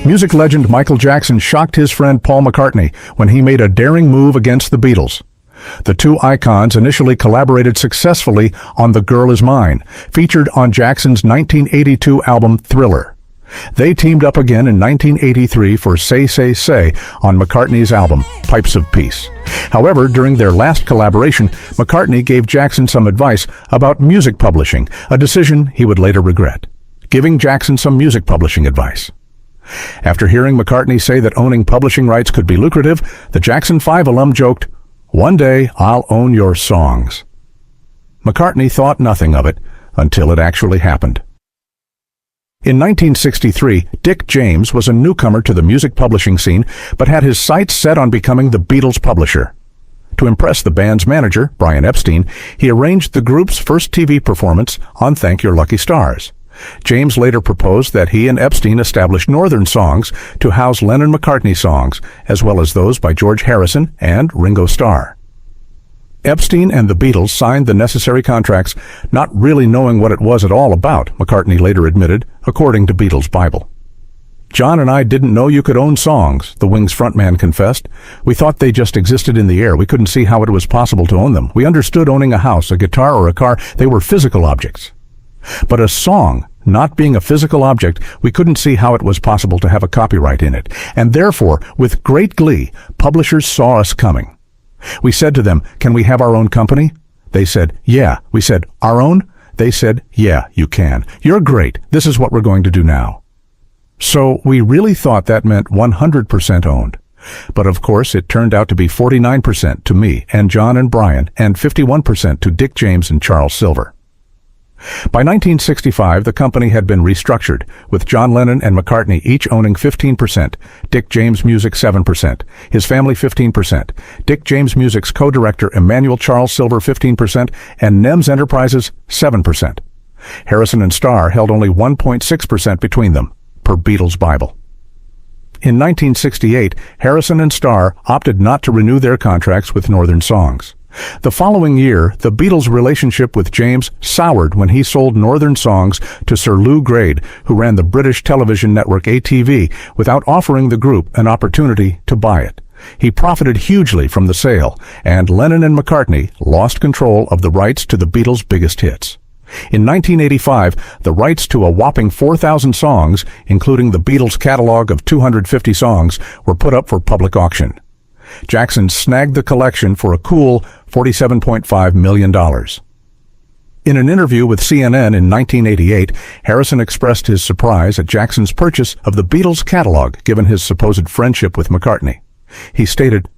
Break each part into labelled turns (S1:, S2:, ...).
S1: Music legend Michael Jackson shocked his friend Paul McCartney when he made a daring move against the Beatles. The two icons initially collaborated successfully on The Girl Is Mine, featured on Jackson's 1982 album Thriller. They teamed up again in 1983 for Say Say Say on McCartney's album Pipes of Peace. However, during their last collaboration, McCartney gave Jackson some advice about music publishing, a decision he would later regret. Giving Jackson some music publishing advice. After hearing McCartney say that owning publishing rights could be lucrative, the Jackson 5 alum joked, "One day I'll own your songs." McCartney thought nothing of it until it actually happened. In 1963, Dick James was a newcomer to the music publishing scene, but had his sights set on becoming the Beatles' publisher. To impress the band's manager, Brian Epstein, he arranged the group's first TV performance on Thank Your Lucky Stars. James later proposed that he and Epstein establish Northern Songs to house Lennon-McCartney songs, as well as those by George Harrison and Ringo Starr. Epstein and the Beatles signed the necessary contracts, not really knowing what it was at all about, McCartney later admitted, according to Beatles Bible. "John and I didn't know you could own songs," the Wings frontman confessed. "We thought they just existed in the air. We couldn't see how it was possible to own them. We understood owning a house, a guitar, or a car. They were physical objects. But a song, not being a physical object, we couldn't see how it was possible to have a copyright in it. And therefore, with great glee, publishers saw us coming. We said to them, 'Can we have our own company?' They said, 'Yeah.' We said, 'Our own?' They said, 'Yeah, you can. You're great. This is what we're going to do now.' So we really thought that meant 100% owned. But of course, it turned out to be 49% to me and John and Brian, and 51% to Dick James and Charles Silver. By 1965, the company had been restructured, with John Lennon and McCartney each owning 15%, Dick James Music 7%, his family 15%, Dick James Music's co-director Emmanuel Charles Silver 15%, and NEMS Enterprises 7%. Harrison and Starr held only 1.6% between them, per Beatles Bible. In 1968, Harrison and Starr opted not to renew their contracts with Northern Songs. The following year, the Beatles' relationship with James soured when he sold Northern Songs to Sir Lou Grade, who ran the British television network ATV, without offering the group an opportunity to buy it. He profited hugely from the sale, and Lennon and McCartney lost control of the rights to the Beatles' biggest hits. In 1985, the rights to a whopping 4,000 songs, including the Beatles' catalog of 250 songs, were put up for public auction. Jackson snagged the collection for a cool $47.5 million. In an interview with CNN in 1988, Harrison expressed his surprise at Jackson's purchase of the Beatles' catalog, given his supposed friendship with McCartney. He stated,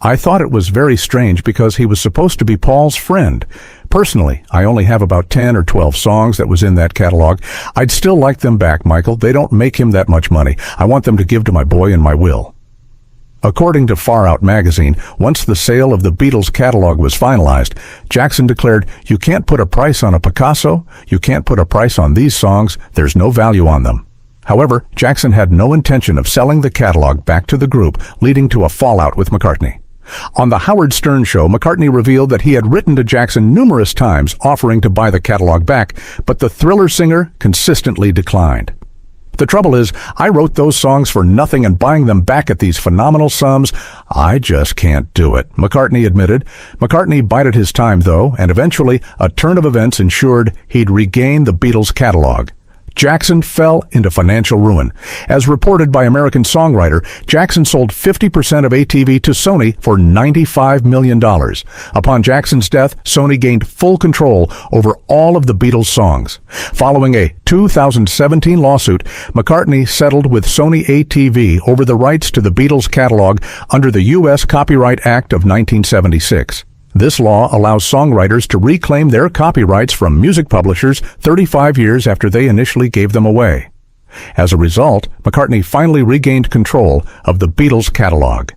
S1: "I thought it was very strange because he was supposed to be Paul's friend. Personally, I only have about 10 or 12 songs that was in that catalog. I'd still like them back, Michael. They don't make him that much money. I want them to give to my boy in my will." According to Far Out magazine, once the sale of the Beatles catalog was finalized, Jackson declared, "You can't put a price on a Picasso. You can't put a price on these songs. There's no value on them." However, Jackson had no intention of selling the catalog back to the group, leading to a fallout with McCartney. On the Howard Stern show, McCartney revealed that he had written to Jackson numerous times offering to buy the catalog back, but the Thriller singer consistently declined. "The trouble is, I wrote those songs for nothing, and buying them back at these phenomenal sums, I just can't do it," McCartney admitted. McCartney bided his time, though, and eventually a turn of events ensured he'd regain the Beatles' catalog. Jackson fell into financial ruin. As reported by American Songwriter, Jackson sold 50% of ATV to Sony for $95 million. Upon Jackson's death, Sony gained full control over all of the Beatles' songs. Following a 2017 lawsuit, McCartney settled with Sony ATV over the rights to the Beatles' catalog under the U.S. Copyright Act of 1976. This law allows songwriters to reclaim their copyrights from music publishers 35 years after they initially gave them away. As a result, McCartney finally regained control of the Beatles' catalog.